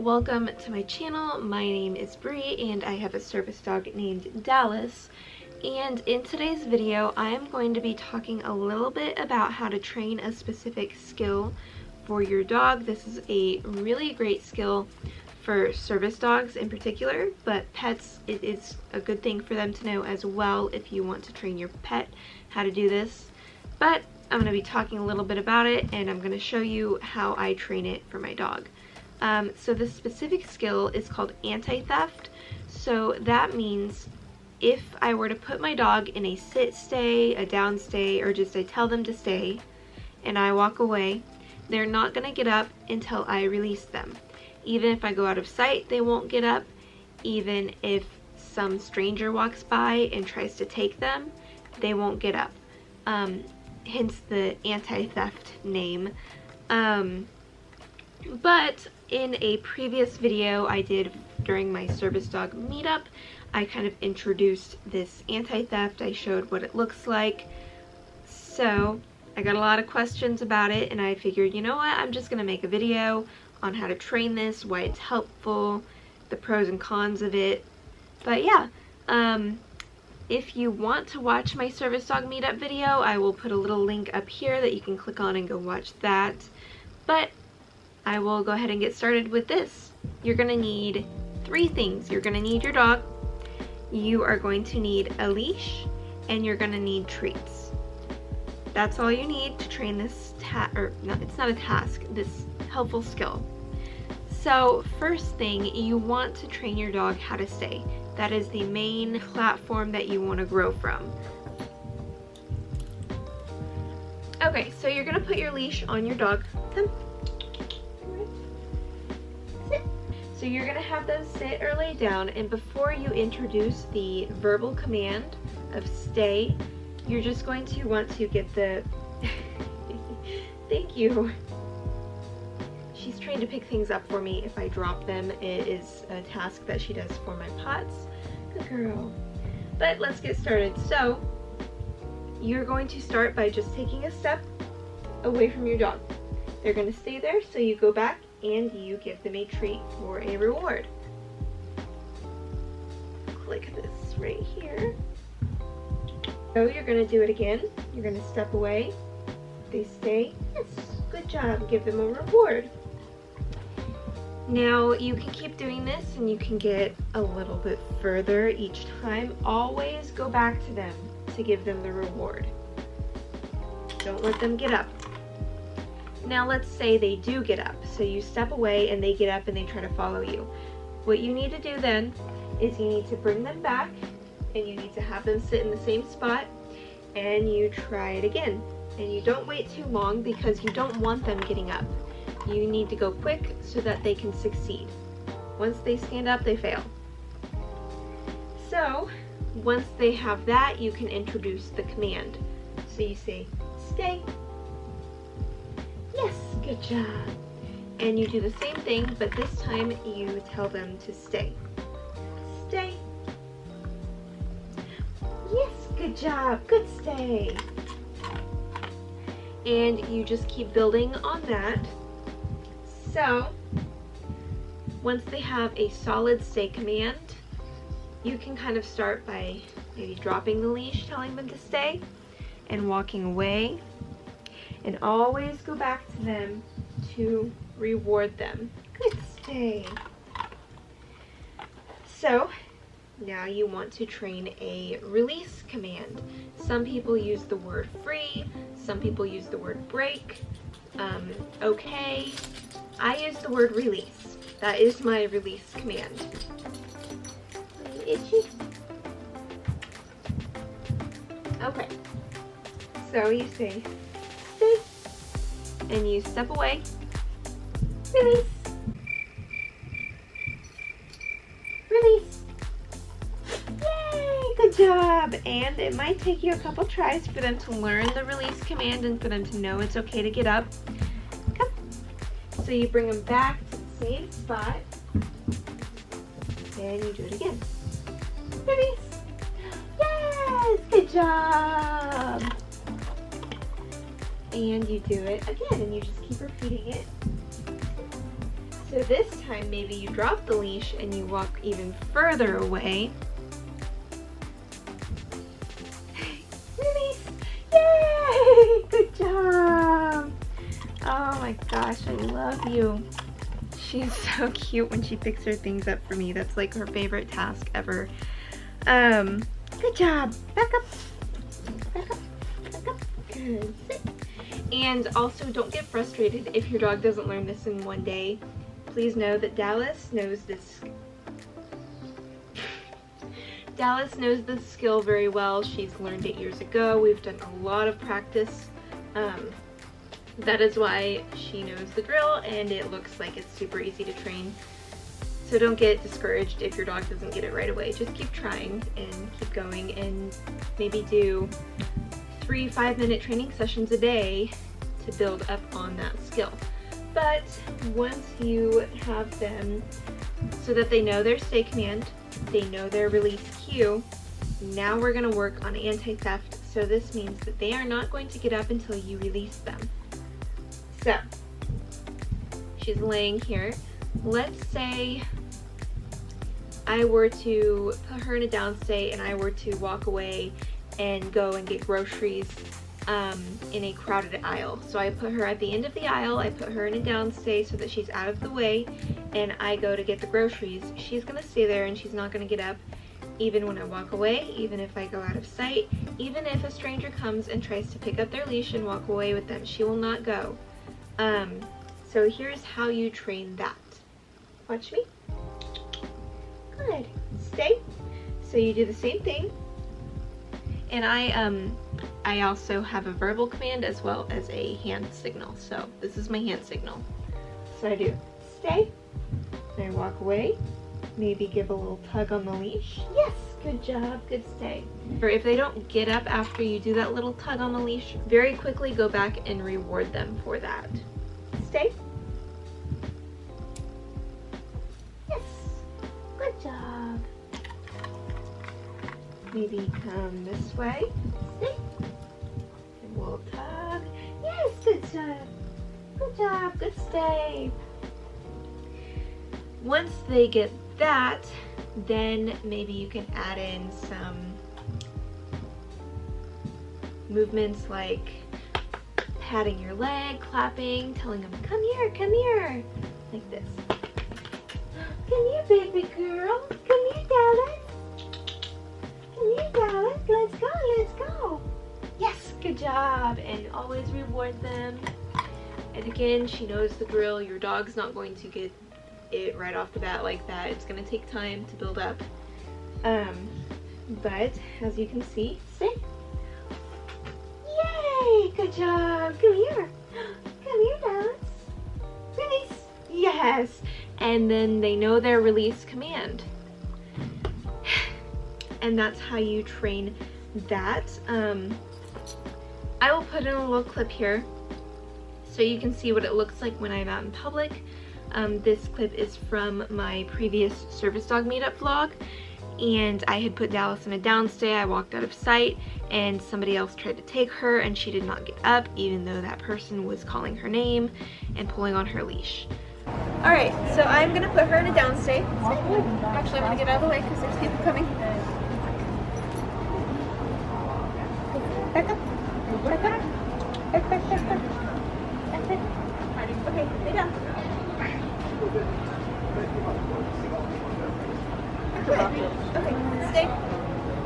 welcome to my channel. My name is Bree and I have a service dog named Dallas. And in today's video, I am going to be talking a little bit about how to train a specific skill for your dog. This is a really great skill for service dogs in particular, but pets, it is a good thing for them to know as well if you want to train your pet how to do this. But I'm going to be talking a little bit about it and I'm going to show you how I train it for my dog. So this specific skill is called anti-theft. So that means if I were to put my dog in a sit stay, a down stay, or just I tell them to stay and I walk away, they're not going to get up until I release them. Even if I go out of sight, they won't get up. Even if some stranger walks by and tries to take them, they won't get up. Hence the anti-theft name. But in a previous video I did during my service dog meetup, I kind of introduced this anti-theft. I showed what it looks like. So I got a lot of questions about it and I figured, you know what, I'm just gonna make a video on how to train this, why it's helpful, the pros and cons of it. But yeah, if you want to watch my service dog meetup video, I will put a little link up here that you can click on and go watch that. But I will go ahead and get started with this. You're gonna need three things. You're gonna need your dog, you are going to need a leash, and you're gonna need treats. That's all you need to train this it's not a task, this helpful skill. So first thing, you want to train your dog how to stay. That is the main platform that you want to grow from. Okay, so you're gonna put your leash on your dog. Come. Sit. So you're gonna have them sit or lay down, and before you introduce the verbal command of stay, you're just going to want to get the thank you. She's trying to pick things up for me if I drop them. It is a task that she does for my pots. Good girl. But let's get started. So you're going to start by just taking a step away from your dog. They're going to stay there, so you go back and you give them a treat for a reward. Click this right here. So you're going to do it again. You're going to step away. They stay. Yes, good job. Give them a reward. Now you can keep doing this and you can get a little bit further each time. Always go back to them to give them the reward. Don't let them get up. Now let's say they do get up. So you step away and they get up and they try to follow you. What you need to do then is you need to bring them back and you need to have them sit in the same spot and you try it again. And you don't wait too long because you don't want them getting up. You need to go quick so that they can succeed. Once they stand up, they fail. So once they have that, you can introduce the command. So you say, stay. Yes, good job. And you do the same thing, but this time you tell them to stay. Stay. Yes, good job, good stay. And you just keep building on that. So once they have a solid stay command, you can kind of start by maybe dropping the leash, telling them to stay, and walking away. And always go back to them to reward them. Good stay. So now you want to train a release command. Some people use the word free, some people use the word break, okay. I use the word release. That is my release command. Itchy. Okay. So you say, stay, and you step away, release, release. Yay, good job. And it might take you a couple tries for them to learn the release command and for them to know it's okay to get up. Come. So you bring them back to the same spot and you do it again. Release. Yes, good job. And you do it again and you just keep repeating it. So this time maybe you drop the leash and you walk even further away. Release! Yay! Good job! Oh my gosh, I love you. She's so cute when she picks her things up for me. That's like her favorite task ever. Good job. Back up. Back up. Back up. Good. Sit. And also, don't get frustrated if your dog doesn't learn this in one day. Please know that Dallas knows this. Dallas knows this skill very well. She's learned it years ago. We've done a lot of practice. That is why she knows the drill, and it looks like it's super easy to train. So don't get discouraged if your dog doesn't get it right away. Just keep trying and keep going, and maybe do 3 5-minute training sessions a day to build up on that skill. But once you have them so that they know their stay command, they know their release cue, now we're going to work on anti-theft. So this means that they are not going to get up until you release them. So she's laying here. Let's say I were to put her in a downstay and I were to walk away and go and get groceries in a crowded aisle. So I put her at the end of the aisle, I put her in a downstay so that she's out of the way, and I go to get the groceries. She's gonna stay there and she's not gonna get up even when I walk away, even if I go out of sight, even if a stranger comes and tries to pick up their leash and walk away with them. She will not go. So here's how you train that. Watch me. Good. Stay. So you do the same thing. And I also have a verbal command as well as a hand signal. So this is my hand signal. So I do stay. And I walk away. Maybe give a little tug on the leash. Yes, good job, good stay. Or if they don't get up after you do that little tug on the leash, very quickly go back and reward them for that. Stay. Yes, good job. Maybe come this way. Stay. And we'll tug. Yes, good job. Good job, good stay. Once they get that, then maybe you can add in some movements like patting your leg, clapping, telling them, come here, like this. Come here, baby girl. Come here, Dallas. Come here, Dallas. Let's go, let's go. Yes, good job. And always reward them. And again, she knows the drill. Your dog's not going to get it right off the bat like that. It's going to take time to build up. But as you can see, stay. Yay! Good job. Come here. Come here, Dallas. Release. Yes. And then they know their release command. And that's how you train that. I will put in a little clip here so you can see what it looks like when I'm out in public. This clip is from my previous service dog meetup vlog, and I had put Dallas in a downstay. I walked out of sight and somebody else tried to take her and she did not get up even though that person was calling her name and pulling on her leash. Alright, so I'm going to put her in a downstay. Actually, I'm going to get out of the way because there's people coming. Back up. Back up. Back, back, back, back. That's it. Okay, lay down. Okay, stay.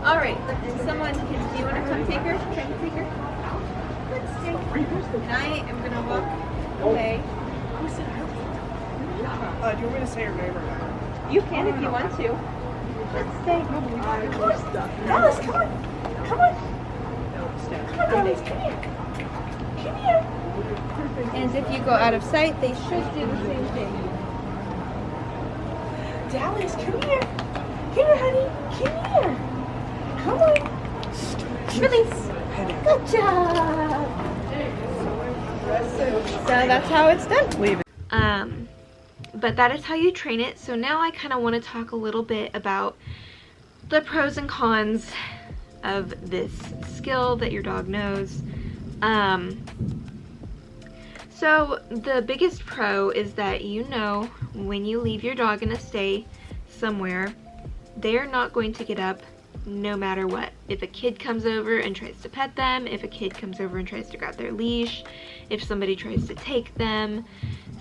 Alright, someone, do you want to come take her? Try to take her? Let's stay. And I am going to walk away. Do you want me to say your name or not? You can if you want to. Let's stay. Come on. Dallas, come on. Come on. Come on, Dallas, come here. Come here. And if you go out of sight, they should do the same thing. Dallas, come here. Come here, honey. Come here. Come on. Release. Good job. So that's how it's done. Leave it. But that is how you train it. So now I kind of want to talk a little bit about the pros and cons of this skill that your dog knows. So the biggest pro is that you know when you leave your dog in a stay somewhere, they're not going to get up no matter what. If a kid comes over and tries to pet them, if a kid comes over and tries to grab their leash, if somebody tries to take them.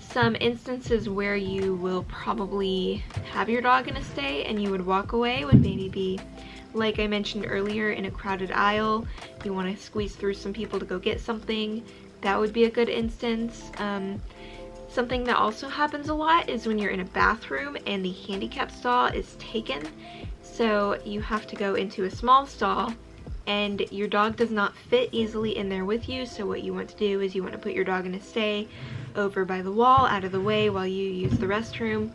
Some instances where you will probably have your dog in a stay and you would walk away would maybe be, like I mentioned earlier, in a crowded aisle. You want to squeeze through some people to go get something. That would be a good instance. Something that also happens a lot is when you're in a bathroom and the handicap stall is taken. So you have to go into a small stall and your dog does not fit easily in there with you. So what you want to do is you want to put your dog in a stay over by the wall, out of the way while you use the restroom.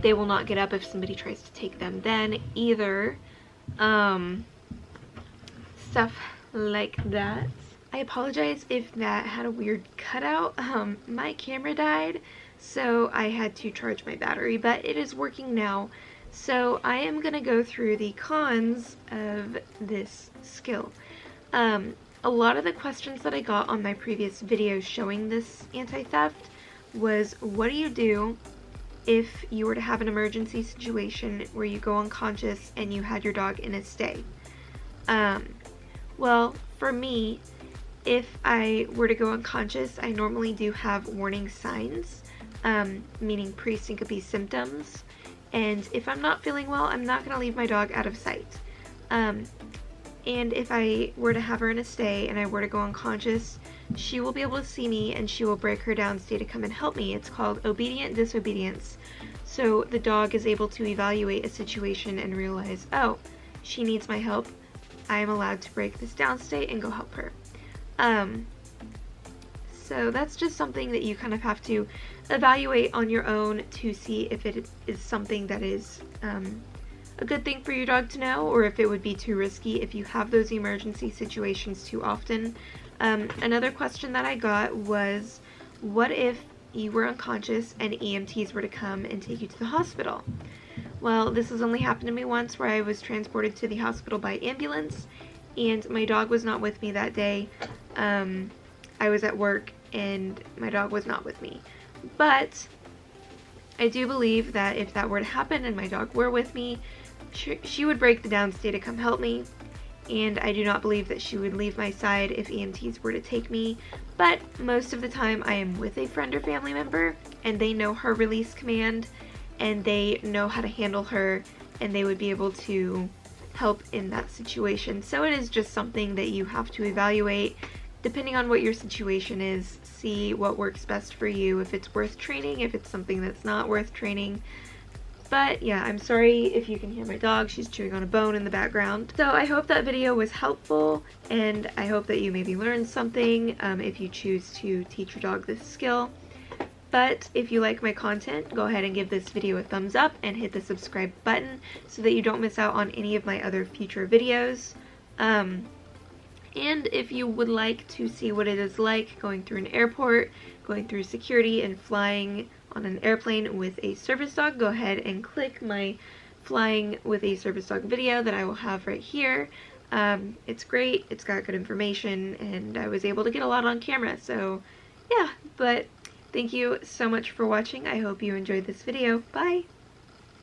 They will not get up if somebody tries to take them then either. Stuff like that. I apologize if that had a weird cutout. My camera died, so I had to charge my battery, but it is working now. So I am gonna go through the cons of this skill. A lot of the questions that I got on my previous video showing this anti-theft was, what do you do if you were to have an emergency situation where you go unconscious and you had your dog in a stay? Well, for me, if I were to go unconscious, I normally do have warning signs, meaning pre-syncope symptoms. And if I'm not feeling well, I'm not going to leave my dog out of sight. And if I were to have her in a stay and I were to go unconscious, she will be able to see me and she will break her down stay to come and help me. It's called obedient disobedience. So the dog is able to evaluate a situation and realize, oh, she needs my help. I am allowed to break this down stay and go help her. So that's just something that you kind of have to evaluate on your own to see if it is something that is a good thing for your dog to know, or if it would be too risky if you have those emergency situations too often. Another question that I got was, what if you were unconscious and EMTs were to come and take you to the hospital? Well, this has only happened to me once, where I was transported to the hospital by ambulance and my dog was not with me that day. I was at work and my dog was not with me. But I do believe that if that were to happen and my dog were with me, she would break the downstay to come help me. And I do not believe that she would leave my side if EMTs were to take me. But most of the time I am with a friend or family member and they know her release command and they know how to handle her and they would be able to help in that situation. So it is just something that you have to evaluate depending on what your situation is. See what works best for you, if it's worth training, if it's something that's not worth training. But yeah, I'm sorry if you can hear my dog. She's chewing on a bone in the background. So I hope that video was helpful and I hope that you maybe learned something if you choose to teach your dog this skill. But if you like my content, go ahead and give this video a thumbs up and hit the subscribe button so that you don't miss out on any of my other future videos. And if you would like to see what it is like going through an airport, going through security, and flying on an airplane with a service dog, go ahead and click my flying with a service dog video that I will have right here. It's great, it's got good information, and I was able to get a lot on camera, so yeah. But thank you so much for watching. I hope you enjoyed this video. Bye!